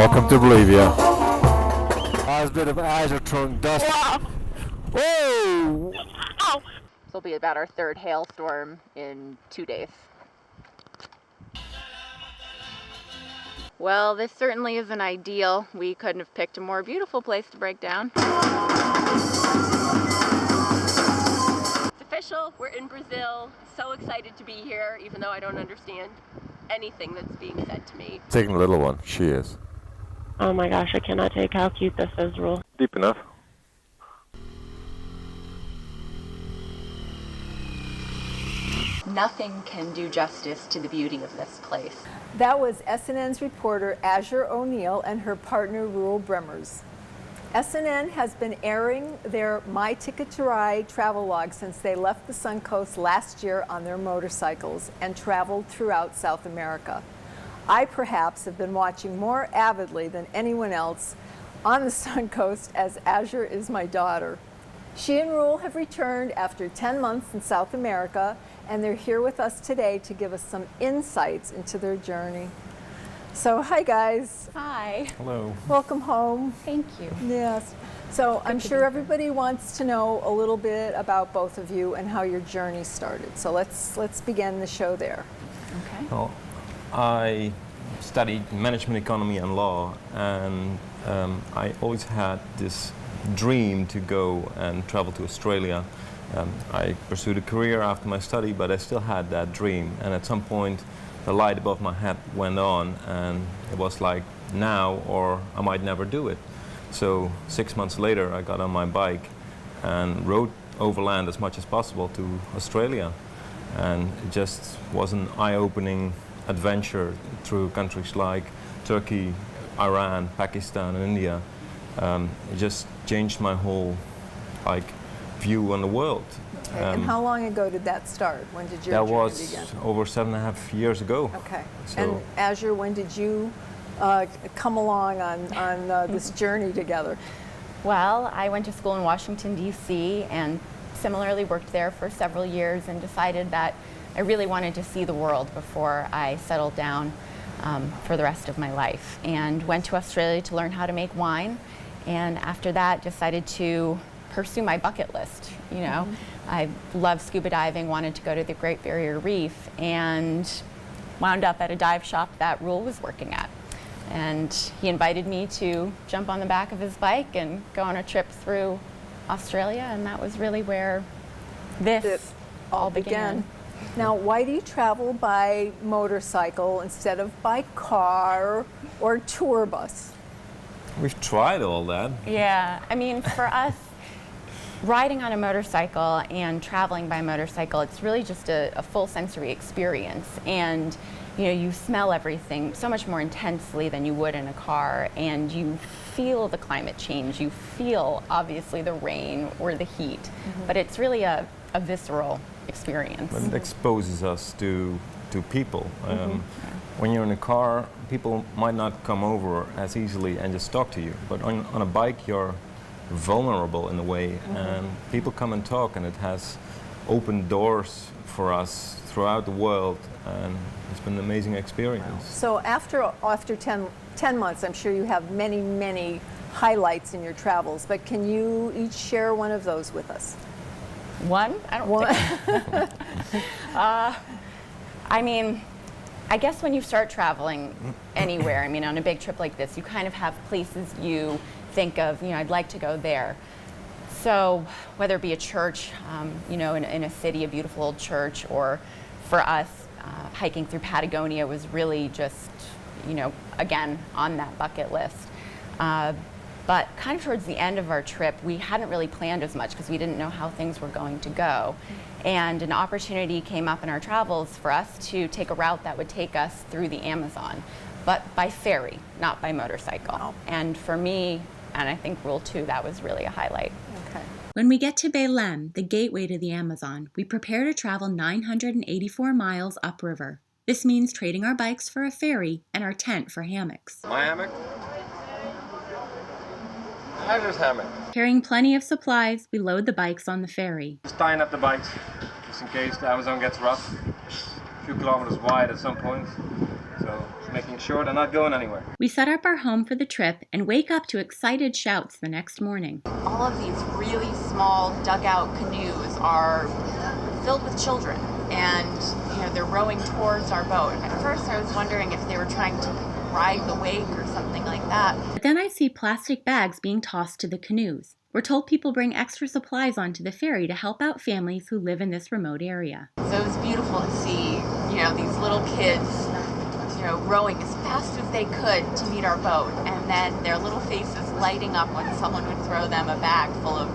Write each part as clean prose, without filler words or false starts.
Welcome to Bolivia. A bit of eyes are throwing dust. Whoa! This will be about our third hailstorm in 2 days. Well, this certainly isn't ideal. We couldn't have picked a more beautiful place to break down. It's official, we're in Brazil. So excited to be here, even though I don't understand anything that's being said to me. Taking a little one, she is. Oh my gosh, I cannot take how cute this is, Rule. Deep enough. Nothing can do justice to the beauty of this place. That was SNN's reporter Azure O'Neill and her partner Rule Bremmers. SNN has been airing their My Ticket to Ride travelogue since they left the Suncoast last year on their motorcycles and traveled throughout South America. I perhaps have been watching more avidly than anyone else on the Suncoast as Azure is my daughter. She and Rule have returned after 10 months in South America, and they're here with us today to give us some insights into their journey. So, hi guys. Hi. Hello. Welcome home. Thank you. Yes. So I'm sure everybody wants to know a little bit about both of you and how your journey started. So let's begin the show there. Okay. Well, I studied management economy and law, and I always had this dream to go and travel to Australia. I pursued a career after my study, but I still had that dream, and at some point the light above my head went on, and it was like now or I might never do it. So 6 months later I got on my bike and rode overland as much as possible to Australia, and it just was an eye-opening adventure through countries like Turkey, Iran, Pakistan and India. It just changed my whole view on the world. Okay. And how long ago did that start? When did your That journey was begin? over 7.5 years ago. Okay. So- And Azure, when did you come along on this journey together? Well, I went to school in Washington, D.C. and similarly worked there for several years and decided that I really wanted to see the world before I settled down for the rest of my life, and went to Australia to learn how to make wine, and after that decided to pursue my bucket list. You know, I love scuba diving, wanted to go to the Great Barrier Reef, and wound up at a dive shop that Rule was working at. And he invited me to jump on the back of his bike and go on a trip through Australia, and that was really where this all began. Now, why do you travel by motorcycle instead of by car or tour bus? We've tried all that. Yeah, I mean, for us, riding on a motorcycle and traveling by motorcycle, it's really just a full sensory experience. And you know, you smell everything so much more intensely than you would in a car, and you feel the climate change. You feel, obviously, the rain or the heat, but it's really a visceral experience. But it exposes us to people. When you're in a car, people might not come over as easily and just talk to you. But on a bike, you're vulnerable in a way, and people come and talk, and it has opened doors for us throughout the world, and it's been an amazing experience. So after 10 months, I'm sure you have many, many highlights in your travels, but can you each share one of those with us? One? I don't think. I mean, I guess when you start traveling anywhere, I mean, on a big trip like this, you kind of have places you think of, you know, I'd like to go there. So whether it be a church, you know, in a city, a beautiful old church, or for us, hiking through Patagonia was really just, you know, again, on that bucket list. But kind of towards the end of our trip, we hadn't really planned as much because we didn't know how things were going to go. And an opportunity came up in our travels for us to take a route that would take us through the Amazon, but by ferry, not by motorcycle. Oh. And for me, and I think Rule 2, that was really a highlight. Okay. When we get to Belém, the gateway to the Amazon, we prepare to travel 984 miles upriver. This means trading our bikes for a ferry and our tent for hammocks. My hammock? Azur's hammock. Carrying plenty of supplies, we load the bikes on the ferry. Just tying up the bikes, just in case the Amazon gets rough. a few kilometers wide at some points. So making sure they're not going anywhere. We set up our home for the trip and wake up to excited shouts the next morning. All of these really small dugout canoes are filled with children, and they're rowing towards our boat. At first I was wondering if they were trying to ride the wake or something like that. But then I see plastic bags being tossed to the canoes. We're told people bring extra supplies onto the ferry to help out families who live in this remote area. So it was beautiful to see, these little kids, rowing as fast as they could to meet our boat, and then their little faces lighting up when someone would throw them a bag full of,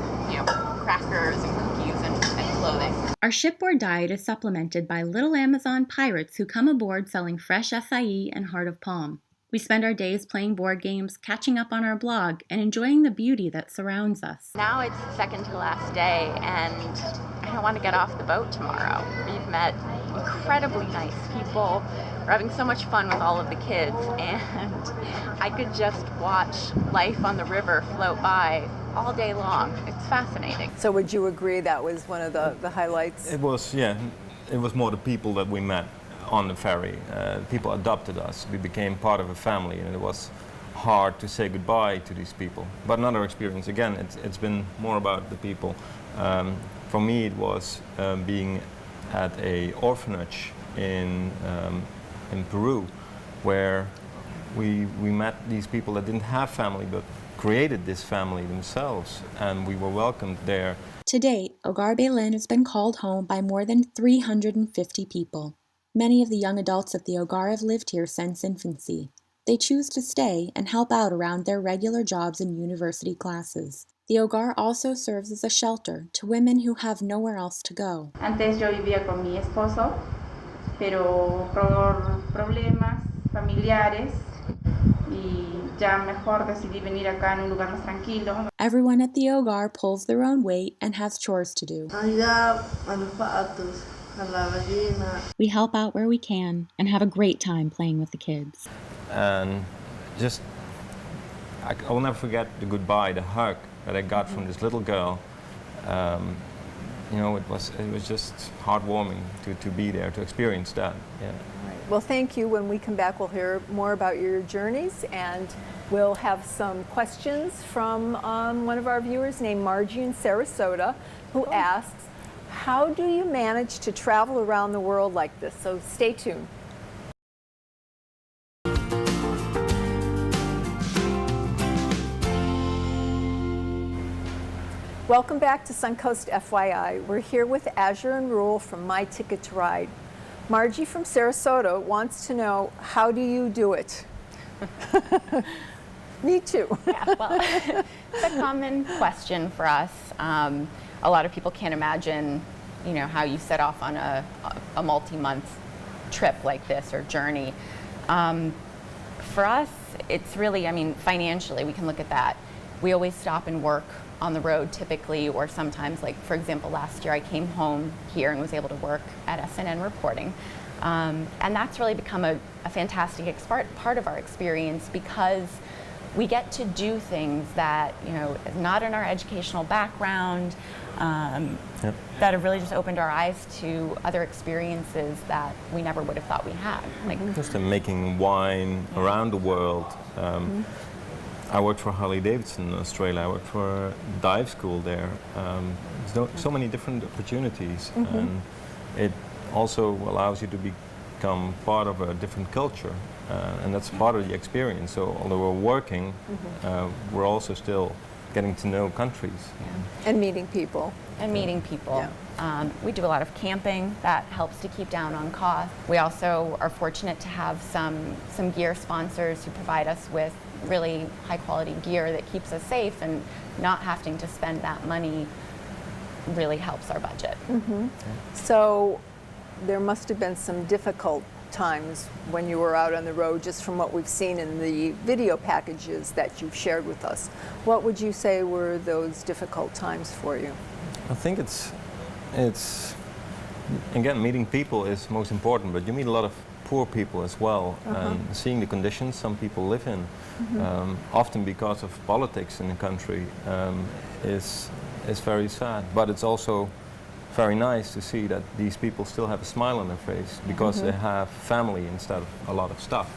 crackers and cookies and clothing. Our shipboard diet is supplemented by little Amazon pirates who come aboard selling fresh acai and heart of palm. We spend our days playing board games, catching up on our blog, and enjoying the beauty that surrounds us. Now it's the second to last day, and I don't want to get off the boat tomorrow. We've met incredibly nice people. We're having so much fun with all of the kids, and I could just watch life on the river float by all day long. It's fascinating. So would you agree that was one of the highlights? It was, yeah, it was more the people that we met on the ferry. People adopted us. We became part of a family, and it was hard to say goodbye to these people. But another experience, again, it's been more about the people. For me, it was being at a orphanage in Peru, where we met these people that didn't have family, but created this family themselves, and we were welcomed there. To date, Hogar Belén has been called home by more than 350 people. Many of the young adults at the Hogar have lived here since infancy. They choose to stay and help out around their regular jobs and university classes. The Hogar also serves as a shelter to women who have nowhere else to go. Antes yo vivía con mi esposo, pero por problemas familiares y ya mejor decidí venir acá en un lugar más tranquilo. Everyone at the Hogar pulls their own weight and has chores to do. We help out where we can and have a great time playing with the kids. And just, I will never forget the goodbye, the hug that I got from this little girl. It was just heartwarming to be there, to experience that. Yeah. Well, thank you. When we come back, we'll hear more about your journeys, and we'll have some questions from one of our viewers named Margie in Sarasota, who asks, how do you manage to travel around the world like this? So stay tuned. Welcome back to Suncoast FYI. We're here with Azure and Rule from My Ticket to Ride. Margie from Sarasota wants to know, how do you do it? Me too. Yeah, well, it's a common question for us. A lot of people can't imagine, how you set off on a multi-month trip like this or journey. For us, it's really, financially, we can look at that. We always stop and work on the road typically, or sometimes, like for example, last year I came home here and was able to work at SNN reporting. And that's really become a fantastic part of our experience, because we get to do things that, not in our educational background, that have really just opened our eyes to other experiences that we never would have thought we had. Like just making wine around the world. I worked for Harley Davidson in Australia. I worked for a dive school there. So many different opportunities, and it also allows you to become part of a different culture, and that's part of the experience. So although we're working, we're also still getting to know countries. Yeah. And meeting people. Yeah. We do a lot of camping that helps to keep down on cost. We also are fortunate to have some gear sponsors who provide us with really high quality gear that keeps us safe, and not having to spend that money really helps our budget. So there must have been some difficult times when you were out on the road, just from what we've seen in the video packages that you've shared with us. What would you say were those difficult times for you? I think it's again, meeting people is most important, but you meet a lot of poor people as well, and seeing the conditions some people live in, often because of politics in the country, is very sad. But it's also very nice to see that these people still have a smile on their face because they have family instead of a lot of stuff.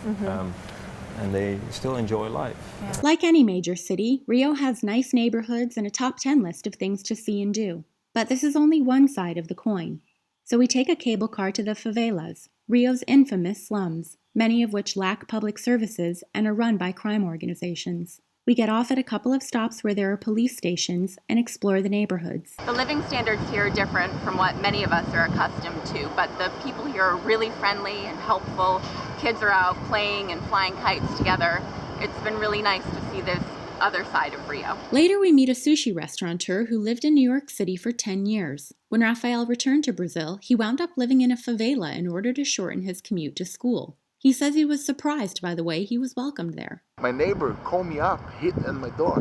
And they still enjoy life. Yeah. Like any major city, Rio has nice neighborhoods and a top 10 list of things to see and do. But this is only one side of the coin. So we take a cable car to the favelas, Rio's infamous slums, many of which lack public services and are run by crime organizations. We get off at a couple of stops where there are police stations and explore the neighborhoods. The living standards here are different from what many of us are accustomed to, but the people here are really friendly and helpful. Kids are out playing and flying kites together. It's been really nice to see this other side of Rio. Later, we meet a sushi restaurateur who lived in New York City for 10 years. When Rafael returned to Brazil, he wound up living in a favela in order to shorten his commute to school. He says he was surprised by the way he was welcomed there. My neighbor called me up, hit on my door,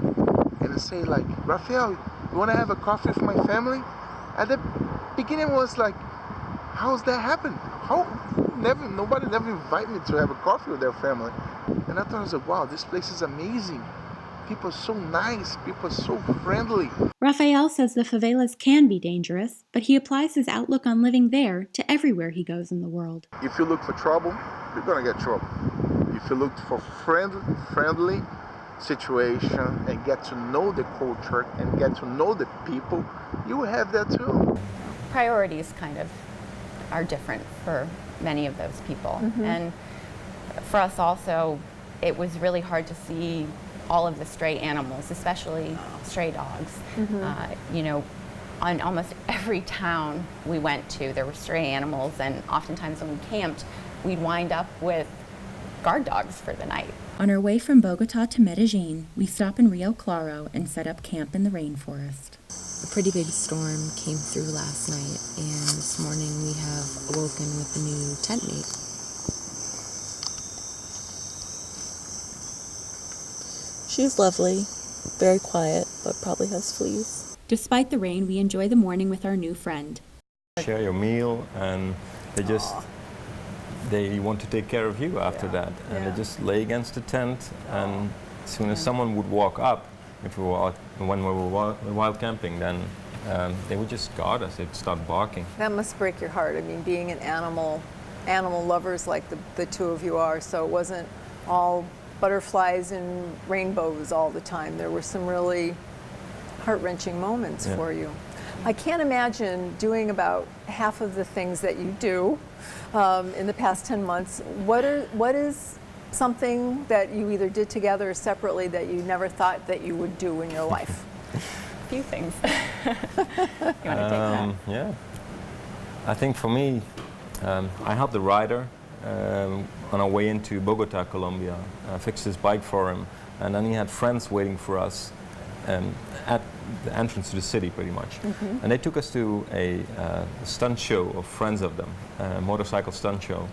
and say like, Rafael, you want to have a coffee with my family? At the beginning it was like, how's that happen? Nobody never invited me to have a coffee with their family. And I thought, I was like, wow, this place is amazing. People are so nice, people are so friendly. Rafael says the favelas can be dangerous, but he applies his outlook on living there to everywhere he goes in the world. If you look for trouble, you're gonna get trouble. If you look for friendly situation and get to know the culture and get to know the people, you will have that too. Priorities kind of are different for many of those people. And for us also, it was really hard to see all of the stray animals, especially stray dogs. You know, on almost every town we went to, there were stray animals, and oftentimes when we camped, we'd wind up with guard dogs for the night. On our way from Bogota to Medellin, we stop in Rio Claro and set up camp in the rainforest. A pretty big storm came through last night, and this morning we have awoken with a new tent mate. She's lovely, very quiet, but probably has fleas. Despite the rain, we enjoy the morning with our new friend. Share your meal, and they want to take care of you after that. And they just lay against the tent, and as soon as someone would walk up, when we were wild camping, then they would just guard us. They'd start barking. That must break your heart. I mean, being an animal lovers like the two of you are, so it wasn't all butterflies and rainbows all the time. There were some really heart-wrenching moments for you. I can't imagine doing about half of the things that you do in the past 10 months. What is something that you either did together or separately that you never thought that you would do in your life? A few things. You want to take that? Yeah. I think for me, I helped the rider on our way into Bogota, Colombia. I fixed his bike for him, and then he had friends waiting for us at the entrance to the city, pretty much. And they took us to a stunt show of friends of them, a motorcycle stunt show.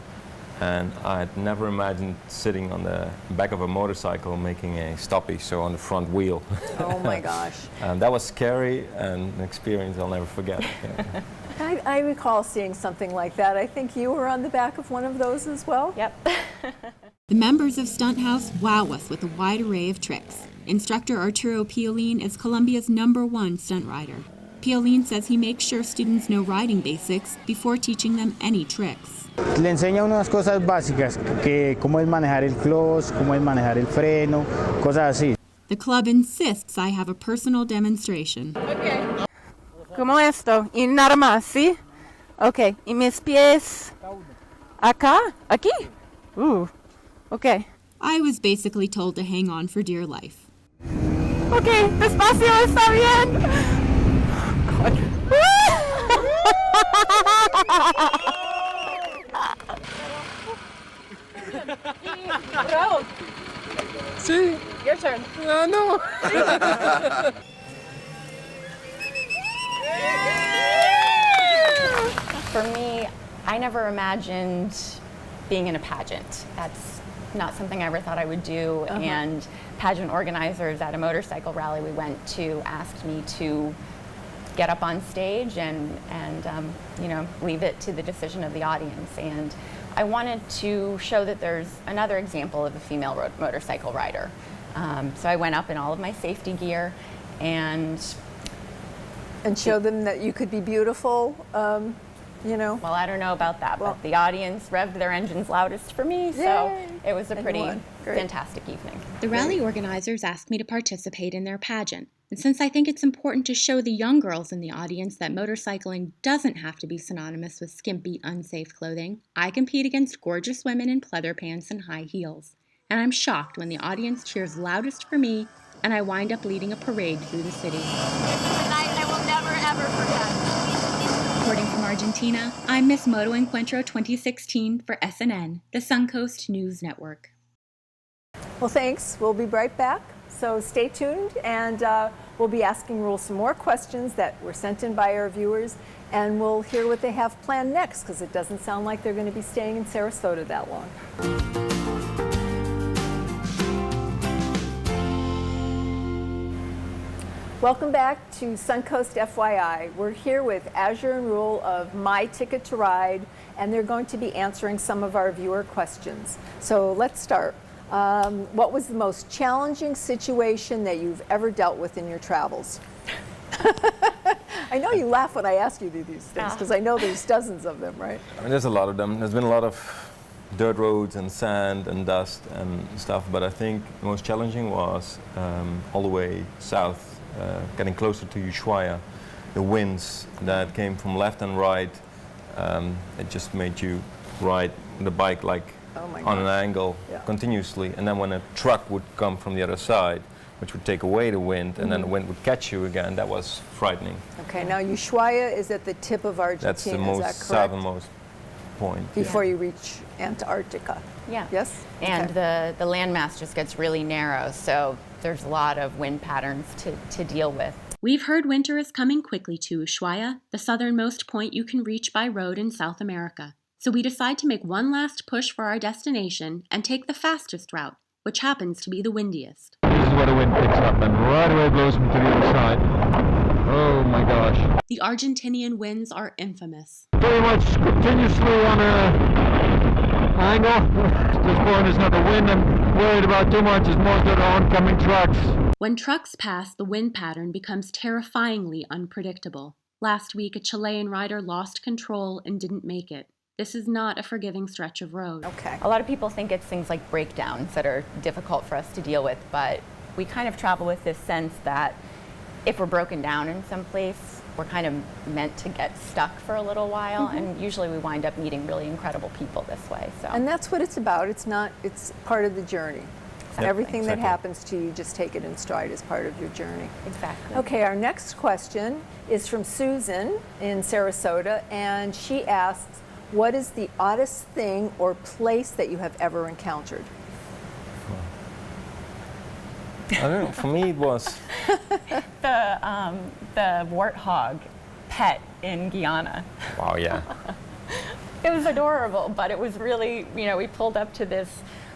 And I had never imagined sitting on the back of a motorcycle making a stoppie, so on the front wheel. Oh my gosh. That was scary and an experience I'll never forget. I recall seeing something like that. I think you were on the back of one of those as well? Yep. The members of Stunt House wow us with a wide array of tricks. Instructor Arturo Piolín is Colombia's #1 stunt rider. Piolín says he makes sure students know riding basics before teaching them any tricks. Le enseña unas cosas básicas, que cómo es manejar el clutch, cómo es manejar el freno, cosas así. The club insists I have a personal demonstration. Okay. Como esto, y nada más, ¿sí? Okay, y mis pies acá, aquí. Okay. I was basically told to hang on for dear life. Okay, despacio, está bien. Raúl. Sí. Your turn. No. For me, I never imagined being in a pageant. That's not something I ever thought I would do. And pageant organizers at a motorcycle rally we went to asked me to get up on stage and you know, leave it to the decision of the audience. And I wanted to show that there's another example of a female motorcycle rider. So I went up in all of my safety gear, and And show them that you could be beautiful, you know. Well, I don't know about that, but the audience revved their engines loudest for me, so Yay. it was a And pretty won. Great. fantastic evening. The rally organizers asked me to participate in their pageant, and since I think it's important to show the young girls in the audience that motorcycling doesn't have to be synonymous with skimpy, unsafe clothing, I compete against gorgeous women in pleather pants and high heels. And I'm shocked when the audience cheers loudest for me and I wind up leading a parade through the city. It's a night I will never, ever forget. Reporting from Argentina, I'm Miss Moto Encuentro 2016 for SNN, the Suncoast News Network. Well, thanks. We'll be right back. So stay tuned, and we'll be asking Rule some more questions that were sent in by our viewers, and we'll hear what they have planned next, because it doesn't sound like they're going to be staying in Sarasota that long. Welcome back to Suncoast FYI. We're here with Azure and Rule of My Ticket to Ride, and they're going to be answering some of our viewer questions. So let's start. What was the most challenging situation that you've ever dealt with in your travels? I know you laugh when I ask you to do these things, because I know there's dozens of them, right? I mean, there's a lot of them. There's been a lot of dirt roads and sand and dust and stuff, but I think the most challenging was all the way south, getting closer to Ushuaia. The winds that came from left and right, it just made you ride the bike like on an angle continuously, and then when a truck would come from the other side, which would take away the wind, and then the wind would catch you again, that was frightening. Okay, now Ushuaia is at the tip of Argentina, That's the most southernmost point. Before you reach Antarctica. Yeah. Yes? And Okay. the landmass just gets really narrow, so there's a lot of wind patterns to deal with. We've heard winter is coming quickly to Ushuaia, the southernmost point you can reach by road in South America. So we decide to make one last push for our destination and take the fastest route, which happens to be the windiest. This is where the wind picks up and right away blows me to the other side. Oh my gosh. The Argentinian winds are infamous. Pretty much continuously on an angle. This point is not the wind I'm worried about too much, it's most of the oncoming trucks. When trucks pass, the wind pattern becomes terrifyingly unpredictable. Last week, a Chilean rider lost control and didn't make it. This is not a forgiving stretch of road. Okay. A lot of people think it's things like breakdowns that are difficult for us to deal with, but we kind of travel with this sense that if we're broken down in some place, we're kind of meant to get stuck for a little while, and usually we wind up meeting really incredible people this way. So. And that's what it's about. It's part of the journey. Everything that exactly. happens to you, just take it in stride as part of your journey. Exactly. Okay, our next question is from Susan in Sarasota, and she asks, what is the oddest thing or place that you have ever encountered? I don't know, for me it was... the warthog pet in Guyana. Wow, yeah. It was adorable, but it was really, we pulled up to this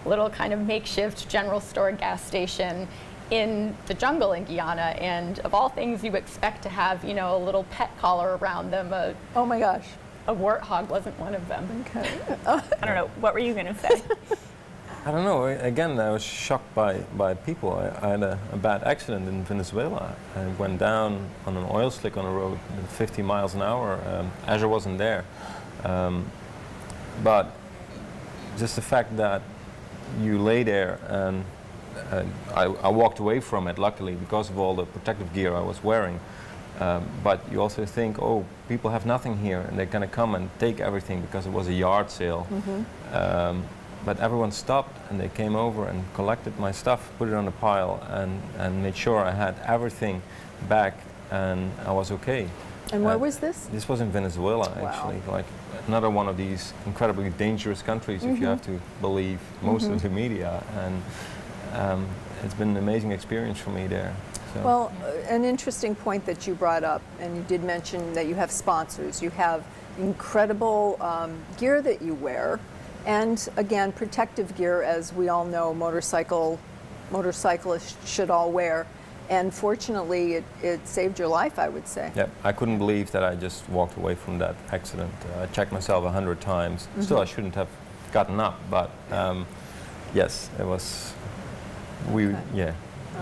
little kind of makeshift general store gas station in the jungle in Guyana, and of all things you expect to have, a little pet collar around them. Oh my gosh. A warthog wasn't one of them. Okay. I don't know, what were you going to say? I don't know, again, I was shocked by people. I had a bad accident in Venezuela. I went down on an oil slick on a road at 50 miles an hour. Azure wasn't there. But just the fact that you lay there, and I walked away from it, luckily, because of all the protective gear I was wearing. But you also think, oh, people have nothing here, and they're going to come and take everything because it was a yard sale. But everyone stopped, and they came over and collected my stuff, put it on a pile, and made sure I had everything back, and I was okay. And where was this? This was in Venezuela, actually. Like another one of these incredibly dangerous countries, if you have to believe most of the media. And it's been an amazing experience for me there. So. Well, an interesting point that you brought up, and you did mention that you have sponsors. You have incredible gear that you wear, and again, protective gear, as we all know, motorcyclists should all wear. And fortunately, it saved your life, I would say. Yeah, I couldn't believe that I just walked away from that accident. I checked myself 100 times. Still, I shouldn't have gotten up, but yes, it was. We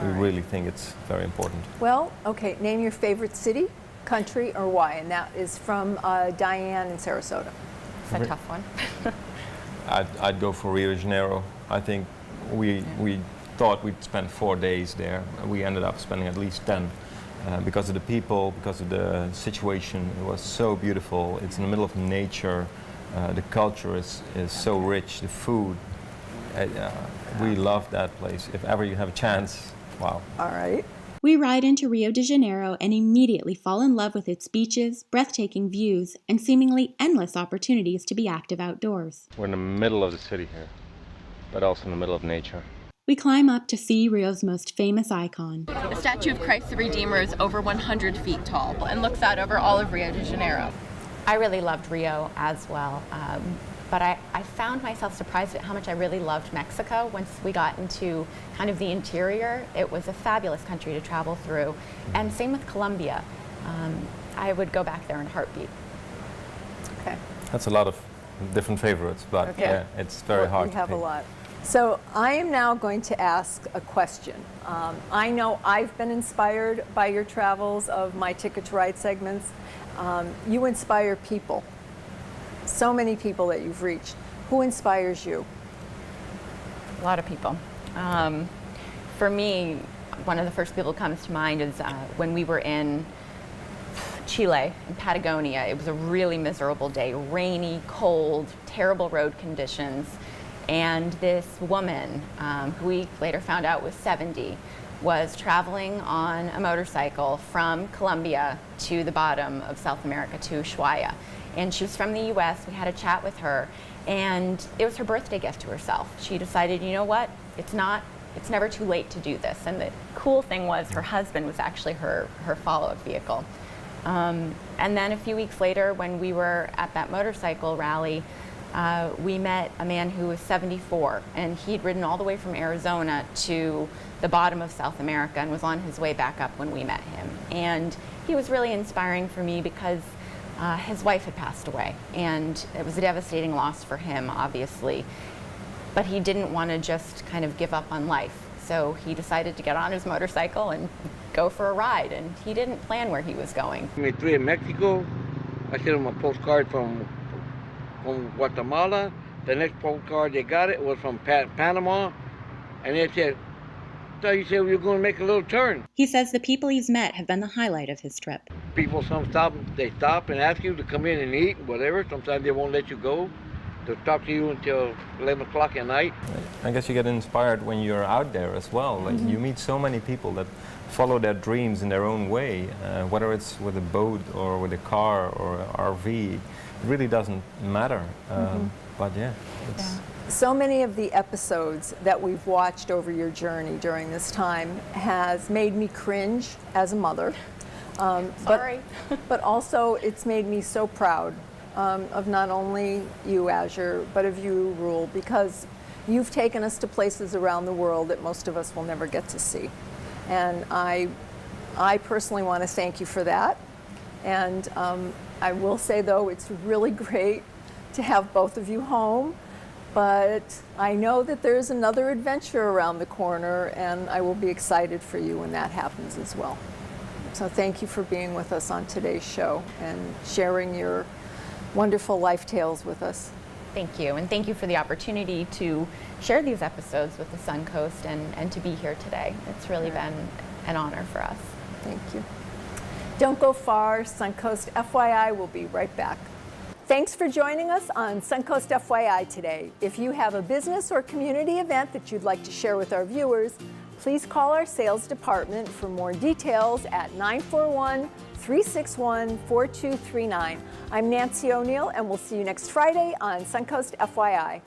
really think it's very important. Well, okay, name your favorite city. country or why? And that is from Diane in Sarasota. It's a tough one. I'd go for Rio de Janeiro. I think we thought we'd spend 4 days there. We ended up spending at least 10 because of the people, because of the situation. It was so beautiful. It's in the middle of nature. The culture is so rich. The food. We love that place. If ever you have a chance, wow. All right. We ride into Rio de Janeiro and immediately fall in love with its beaches, breathtaking views, and seemingly endless opportunities to be active outdoors. We're in the middle of the city here, but also in the middle of nature. We climb up to see Rio's most famous icon. The statue of Christ the Redeemer is over 100 feet tall and looks out over all of Rio de Janeiro. I really loved Rio as well, but I found myself surprised at how much I really loved Mexico once we got into kind of the interior. It was a fabulous country to travel through, and same with Colombia. I would go back there in a heartbeat. Okay. That's a lot of different favorites, but Okay. yeah, it's very hard We to have a pick. lot. So I am now going to ask a question. I know I've been inspired by your travels of my Ticket to Ride segments. You inspire people. So many people that you've reached. Who inspires you? A lot of people. For me, one of the first people that comes to mind is when we were in Chile, in Patagonia. It was a really miserable day, rainy, cold, terrible road conditions. And this woman, who we later found out was 70, was traveling on a motorcycle from Colombia to the bottom of South America, to Ushuaia. And she was from the US. We had a chat with her, and it was her birthday gift to herself. She decided, you know what, it's never too late to do this. And the cool thing was her husband was actually her follow-up vehicle. And then a few weeks later, when we were at that motorcycle rally, we met a man who was 74, and he'd ridden all the way from Arizona to the bottom of South America and was on his way back up when we met him. And he was really inspiring for me because his wife had passed away, and it was a devastating loss for him, obviously. But he didn't want to just kind of give up on life. So he decided to get on his motorcycle and go for a ride, and he didn't plan where he was going. I made 3 in Mexico. I sent them a postcard from Guatemala. The next postcard they got it was from Panama, and they said, "So you said we were going to make a little turn." He says the people he's met have been the highlight of his trip. People, they stop and ask you to come in and eat, whatever. Sometimes they won't let you go. They'll talk to you until 11 o'clock at night. I guess you get inspired when you're out there as well. Like you meet so many people that follow their dreams in their own way, whether it's with a boat or with a car or an RV. It really doesn't matter. But yeah, it's... So many of the episodes that we've watched over your journey during this time has made me cringe as a mother. Sorry. But also it's made me so proud of not only you, Azure, but of you, Rule, because you've taken us to places around the world that most of us will never get to see. And I personally want to thank you for that. And I will say, though, it's really great to have both of you home. But I know that there's another adventure around the corner, and I will be excited for you when that happens as well. So thank you for being with us on today's show and sharing your wonderful life tales with us. Thank you, and thank you for the opportunity to share these episodes with the Suncoast and to be here today. It's really been an honor for us. Thank you. Don't go far. Suncoast FYI will be right back. Thanks for joining us on Suncoast FYI today. If you have a business or community event that you'd like to share with our viewers, please call our sales department for more details at 941-361-4239. I'm Nancy O'Neill, and we'll see you next Friday on Suncoast FYI.